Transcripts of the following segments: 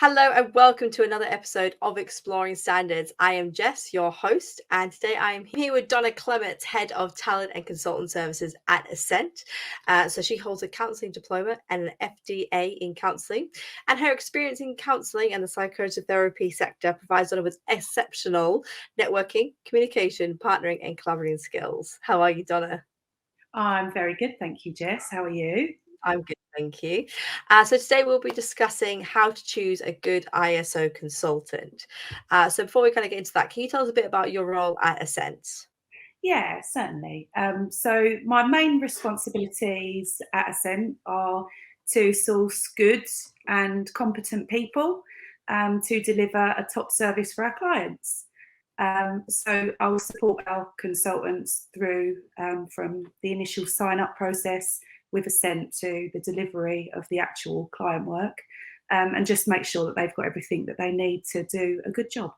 Hello and welcome to another episode of Exploring Standards. I am Jess, your host, and today I am here with Donna Clements, Head of Talent and Consultant Services at Assent. So she holds a counselling diploma and an FDA in counselling, and her experience in counselling and the psychotherapy sector provides Donna with exceptional networking, communication, partnering, and collaborating skills. How are you, Donna? I'm very good, thank you, Jess. How are you? I'm good, thank you. So today we'll be discussing how to choose a good ISO consultant. So before we kind of get into that, can you tell us a bit about your role at Assent? Yeah, certainly. So my main responsibilities at Assent are to source good and competent people to deliver a top service for our clients. So I will support our consultants through from the initial sign-up process with Assent to the delivery of the actual client work, and just make sure that they've got everything that they need to do a good job.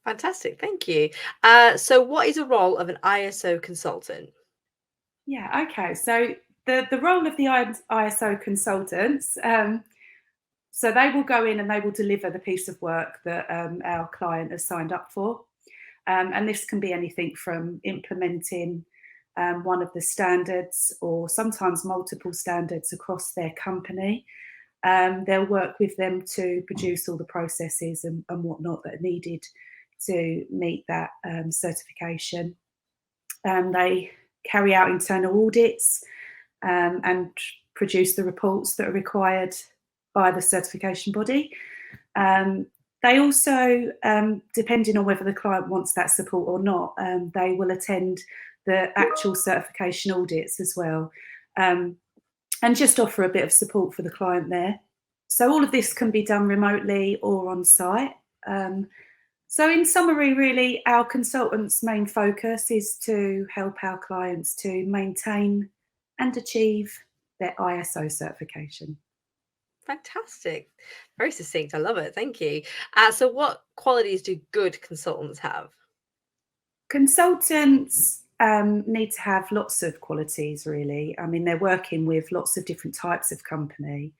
Fantastic, thank you. So what is the role of an ISO consultant? Yeah, okay. So the role of the ISO consultants, so they will go in and they will deliver the piece of work that our client has signed up for. And this can be anything from implementing one of the standards or sometimes multiple standards across their company. They'll work with them to produce all the processes and whatnot that are needed to meet that certification. They carry out internal audits and produce the reports that are required by the certification body. They also, depending on whether the client wants that support or not, they will attend the actual certification audits as well, and just offer a bit of support for the client there. So all of this can be done remotely or on site. So in summary, really, our consultants' main focus is to help our clients to maintain and achieve their ISO certification. Fantastic, very succinct. I love it. Thank you. So what qualities do good consultants have? Consultants need to have lots of qualities, really. I mean, they're working with lots of different types of company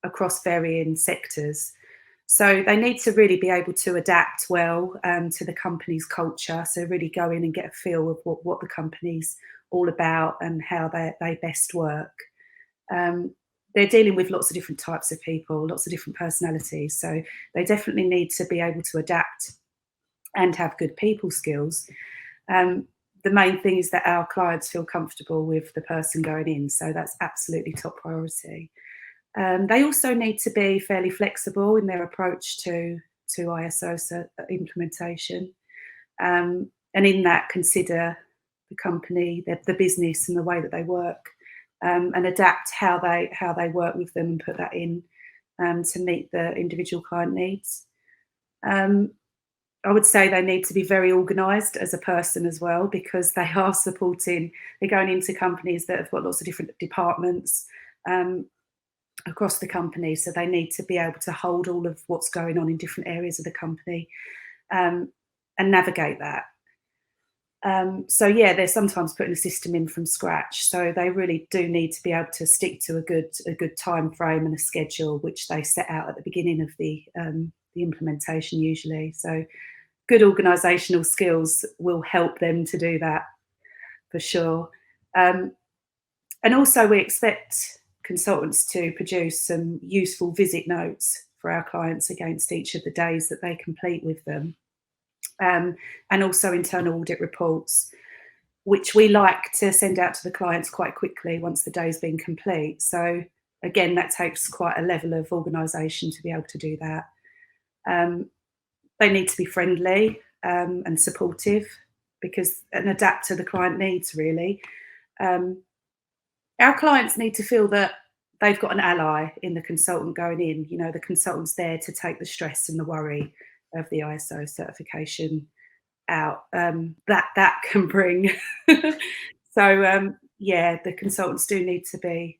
across varying sectors. So they need to really be able to adapt well to the company's culture. So really go in and get a feel of what the company's all about and how they best work. They're dealing with lots of different types of people, lots of different personalities. So they definitely need to be able to adapt and have good people skills. The main thing is that our clients feel comfortable with the person going in. So that's absolutely top priority. They also need to be fairly flexible in their approach to ISO implementation, and in that consider the company, the business, and the way that they work, and adapt how they work with them and put that in to meet the individual client needs. I would say they need to be very organised as a person as well, because they are supporting. They're going into companies that have got lots of different departments across the company, so they need to be able to hold all of what's going on in different areas of the company and navigate that. So yeah, they're sometimes putting a system in from scratch, so they really do need to be able to stick to a good time frame and a schedule which they set out at the beginning of the implementation usually. So good organisational skills will help them to do that for sure. And also we expect consultants to produce some useful visit notes for our clients against each of the days that they complete with them. And also internal audit reports, which we like to send out to the clients quite quickly once the day's been complete. So again, that takes quite a level of organisation to be able to do that. They need to be friendly and supportive and adapt to the client needs, really. Our clients need to feel that they've got an ally in the consultant going in. You know, the consultant's there to take the stress and the worry of the ISO certification out that can bring. So yeah, the consultants do need to be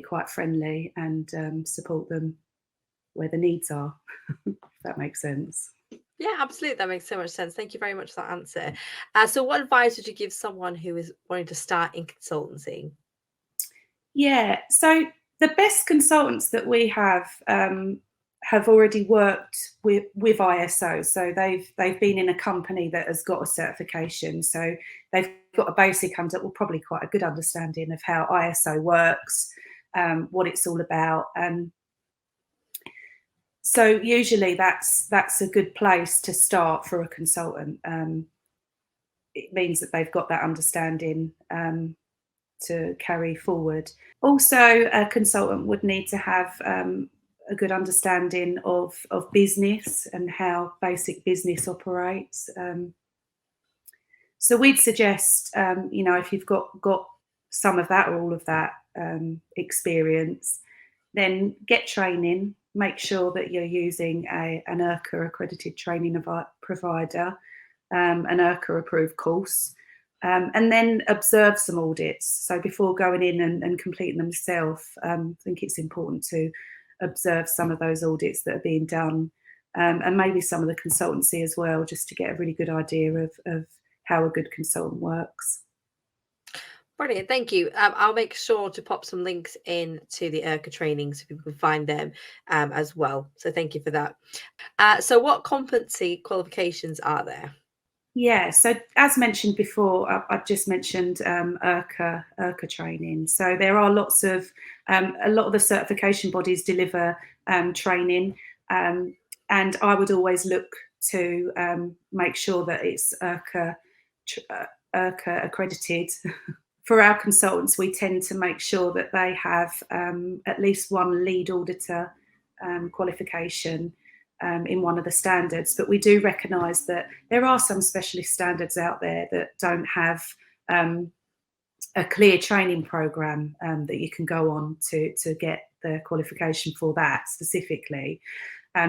quite friendly and support them where the needs are. If that makes sense. Yeah, absolutely. That makes so much sense. Thank you very much for that answer. So what advice would you give someone who is wanting to start in consultancy? Yeah, so The best consultants that we have already worked with ISO, so they've been in a company that has got a certification, so they've got a basic probably quite a good understanding of how ISO works, what it's all about. So usually that's a good place to start for a consultant. It means that they've got that understanding to carry forward. Also, a consultant would need to have a good understanding of business and how basic business operates. So we'd suggest, if you've got some of that or all of that experience, then get training. Make sure that you're using an IRCA accredited training provider, an IRCA approved course. And then observe some audits. So before going in and completing them yourself, I think it's important to observe some of those audits that are being done, and maybe some of the consultancy as well, just to get a really good idea of how a good consultant works. Brilliant, thank you. I'll make sure to pop some links in to the IRCA training so people can find them as well. So thank you for that. So what competency qualifications are there? Yeah, so as mentioned before, I've just mentioned IRCA training. So there are lots of, a lot of the certification bodies deliver training, and I would always look to make sure that it's IRCA accredited. For our consultants, we tend to make sure that they have at least one lead auditor qualification in one of the standards, but we do recognise that there are some specialist standards out there that don't have a clear training programme that you can go on to get the qualification for that specifically.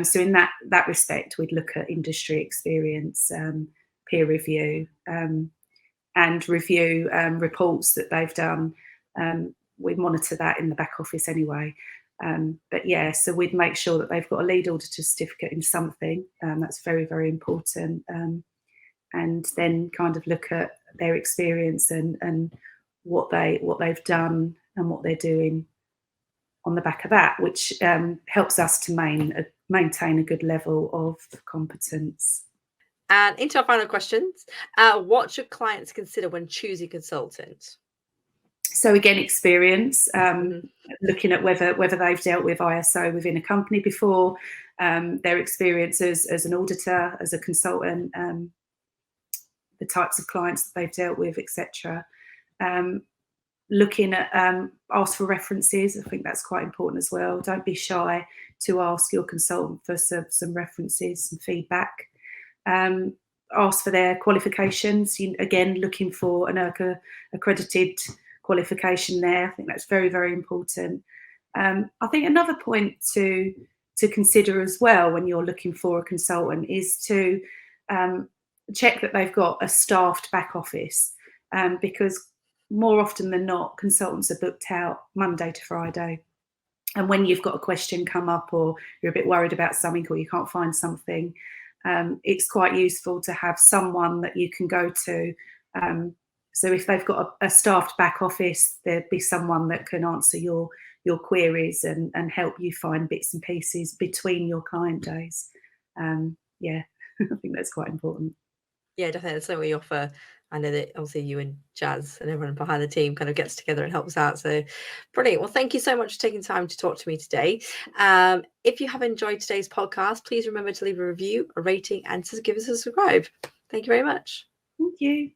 So in that respect, we'd look at industry experience, peer review, and review reports that they've done. We monitor that in the back office anyway. But yeah, so we'd make sure that they've got a lead auditor certificate in something. That's very, very important. And then kind of look at their experience and what they've done and what they're doing on the back of that, which helps us to maintain a good level of competence. And into our final questions, what should clients consider when choosing consultants? So again, experience, looking at whether they've dealt with ISO within a company before, their experience as an auditor, as a consultant, the types of clients that they've dealt with, etc. Looking at ask for references. I think that's quite important as well. Don't be shy to ask your consultant for some references, some feedback. Ask for their qualifications. Again, looking for an IRCA accredited qualification there. I think that's very, very important. I think another point to consider as well when you're looking for a consultant is to check that they've got a staffed back office, because more often than not, consultants are booked out Monday to Friday. And when you've got a question come up or you're a bit worried about something or you can't find something, it's quite useful to have someone that you can go to. So if they've got a staffed back office, there'd be someone that can answer your queries and help you find bits and pieces between your client days. Yeah, I think that's quite important. Yeah, definitely. That's something we offer. I know that obviously you and Jazz and everyone behind the team kind of gets together and helps out. So brilliant. Well, thank you so much for taking time to talk to me today. If you have enjoyed today's podcast, please remember to leave a review, a rating, and to give us a subscribe. Thank you very much. Thank you.